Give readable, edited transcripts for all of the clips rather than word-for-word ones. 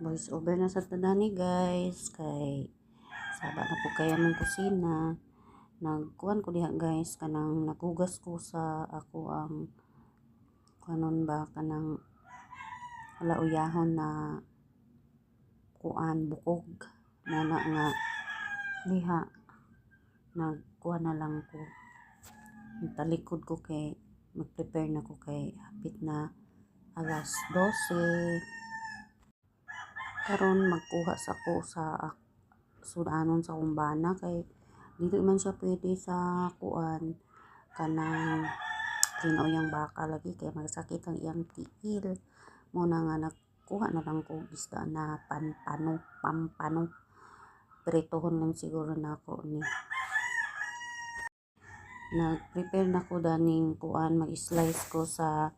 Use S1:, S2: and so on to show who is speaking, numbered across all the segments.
S1: Voice over na sa tadani guys, kay saba na po kaya mong kusina. Nagkuhan ko diha guys, kanang nagugas ko sa ako ang kanon ba kanang lauyahon na kuan bukog muna nga diha. Nagkuha na lang ko, talikod ko kay mag-prepare na ko kay hapit na alas 12. Karon magkuha sa ko sa sudanon sa kumbana kay dili man siya pwede sa kuan kanang kinauyang baka lagi kay magsakit ang iyang tiil. Muna nga nagkuha na lang ko isda na pampano. Pritohon lang siguro na ako ni. Nag-prepare na ko daning kuan, mag-slice ko sa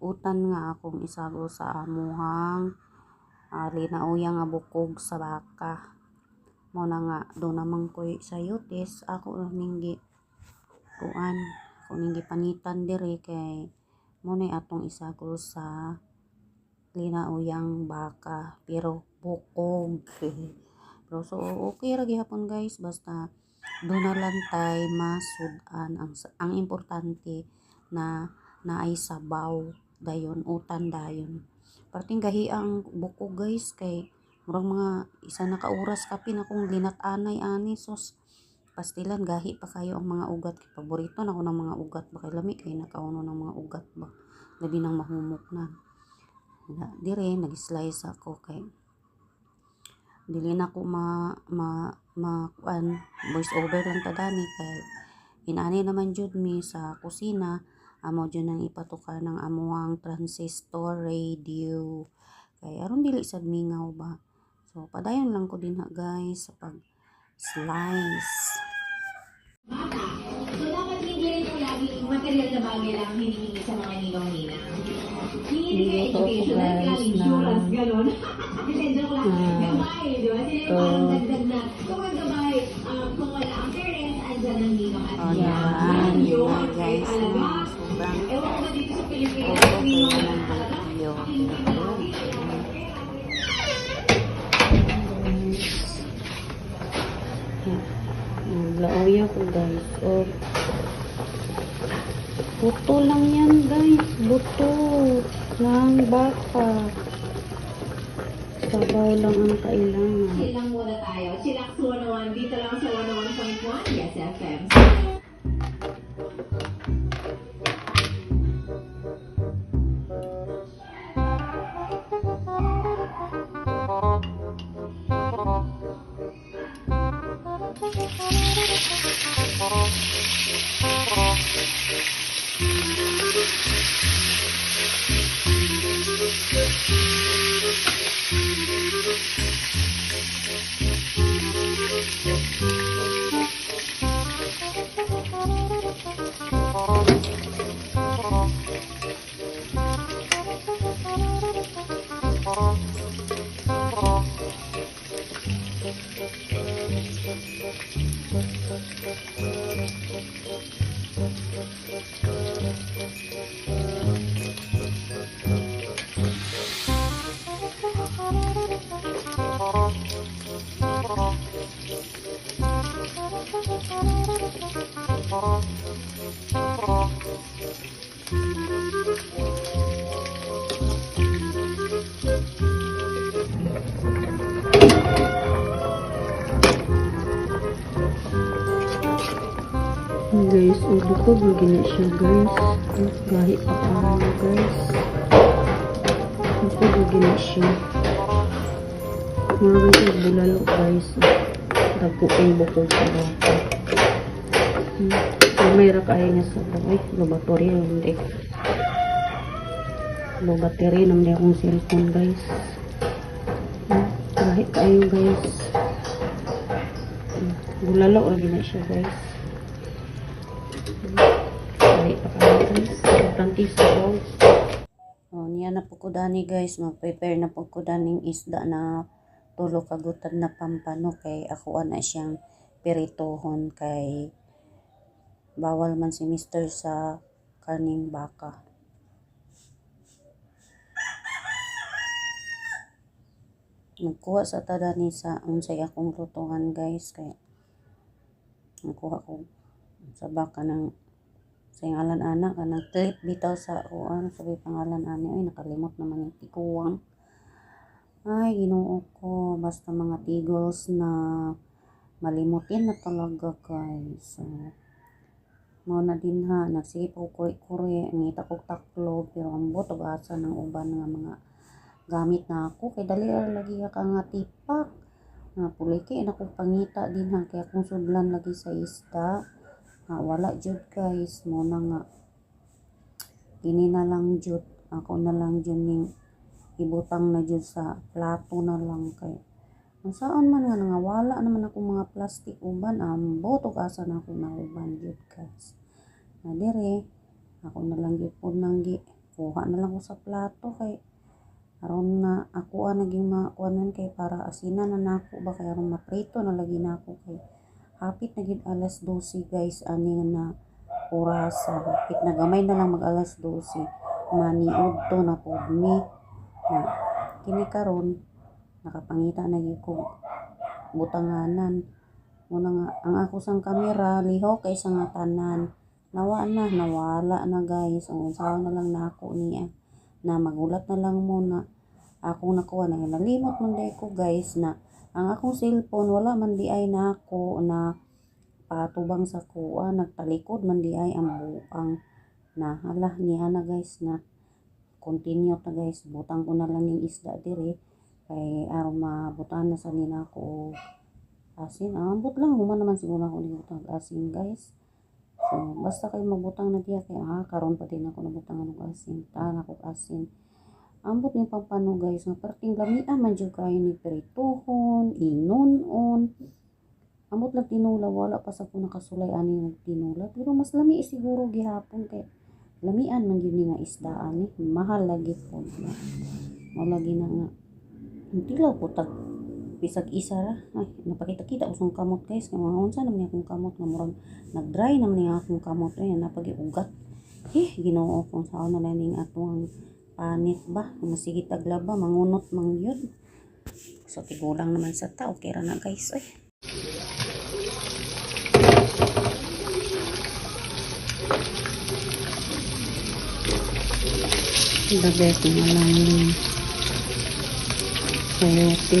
S1: utan nga akong isago sa amuhang linauyang nga bukog sa baka. Muna nga do namang koy sayotes ako ninggi kuan, ako ninggi panitan diri kay muna atong isago sa linauyang baka pero bukog. Pero so okay ra gihapon guys, basta do na lang tay masudan. Ang importante na naay sabaw dayon, utan dayon. Parting gahi ang bukog guys kay murag mga isa na ka oras kapin akong linat-anay ani sos pastilan gahi pa kayo ang mga ugat. Paborito na ko ng mga ugat ba kay lami kay nakauno ng mga ugat ba labi nang mahumok na. Dire nag-slice ako kay dili na ko kuan voice over lang tadani kay inani naman jud mi sa kusina. Amo dyan ang ipatuka ng amuang transistor radio. Kaya aron dili sad mingaw ba. So, padayon lang ko din ha guys sa pag-slice.
S2: So, dapat hindi rin lagi material na bagay lang hinihingi sa mga ninong-ninang. Hindi ka education, like insurance, gano'n. Hindi, joke lang. Gabay, di ba? Sila yung parang dagdag na. Kung ang gabay, kung wala ang parents, andyan ang ninong at yan. Yun, guys. Talaga. Ewan ko dito sa Pilipinas, ninong na talaga.
S1: Lauya ko guys. Oh. Buto lang yan guys. Buto ng baka. Sabaw lang ang kailangan.
S2: Silang muna tayo. Chillax 101. Dito lang sa 101.1. Yes, FM.
S1: Guys, ulukog lagi na siya guys. Gahi pa kayo guys. Ulukog lagi na siya. Marami yung bulalo guys. Dago ang bukog sa baka. Mayroon kaya niya sa baka. Laboratory hindi. Laboratory naman akong cellphone guys. Gahi kayo guys. Bulalo lagi na siya guys. Niya na po ko dani guys, mag-prepare na po ko daning isda na tulo kagutan na pampano kay ako na siyang piritohon kay bawal man si Mr. sa karning baka. nagkuha sa tada ni sa unsay akong lutuhan guys, kay nagkuha ko sa baka ng sa ngalan anak kanang clip bitaw sa kuan sabi pangalan ani ay nakalimot naman yung tikuwang. Ay Ginoo ko, basta mga tigos na malimutin na talaga guys. So, mo na din ha, nagsige ko kuri-kuri, ngita ko taklo, pero ang buto asa ng uban nga mga gamit na ako, kay dali ra lagi ka nga tipak. Nga puliki na ko pangita din ha, kaya kung sudlan lagi sa isda, nga wala jud guys, mo na nga. Gini na lang jud, ako na lang jud ning ibutang na jud sa plato na lang kay kung saan man nga wala naman ako mga plastic uban ambo to asa na ako na uban jud guys na dire ako na lang gyud pod nang kuha na lang ko sa plato kay aron na ako naging makuanan kay para asinan na nako ba kay aron maprito na lagi nako kay hapit na gid alas 12 guys ani na oras hapit na gamay na lang mag alas 12 maniud to na pod mi na kini karon nakapangita na gyud ko butanganan muna nga ang ako sang kamera lihok kay sa nga tanan nawala na guys ang unsaon na lang nako niya na magulat na lang muna ako nakuha na nalimot man day ko guys na ang akong cellphone wala man di ay nako na patubang sa kuha nagtalikod man di ay ang buang na hala niya na guys na continue ta guys butang ko na lang yung isda dire kay aron mabutan na sa nina ko asin ambot lang human naman siguro ako ni butang asin guys so basta kay magbutang na diya kay karon pa din ako nabutang ng asin tan ako asin ambot ni pampano guys nga perting lamian man jud kay ni prituhon inunon ambot lang tinula wala pa sa ko nakasulay ani nagtinula pero mas lami siguro gihapon kay lamian man yun nga isdaan mahal lagi po mo lagi na nga tilaw po tag bisag isa ra ay napakita-kita usong kamot guys kay mga unsa naman akong kamot nga murag nag-dry naman ni akong kamot ay napagi-ugat Ginoo kung saan na lang ning atong panit ba masigi taglaba mangunot man yun so tigulang naman sa tao kay ra na guys ay lagay ko na lang yung sayote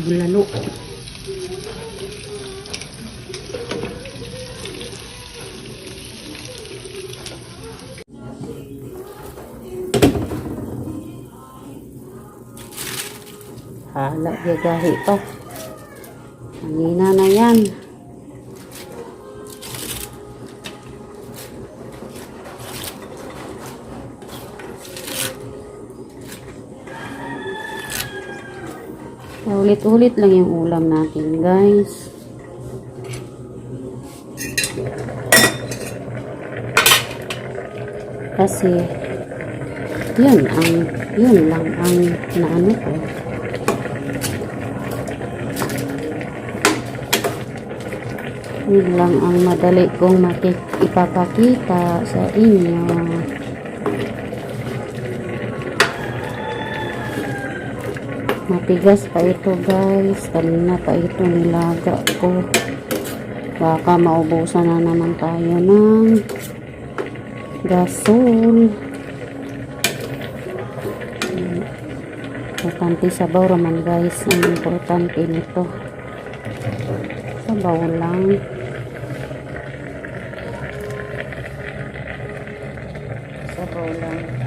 S1: bulalo hala gagahi pa hangina na yan ulit-ulit lang yung ulam natin guys kasi yun lang ang naano ko yun lang ang madali kong ipapakita sa inyo matigas pa ito guys kanina pa ito nilaga ko baka maubusan na naman tayo ng gasol importante sabaw raman guys ang importante nito sabaw lang sabaw lang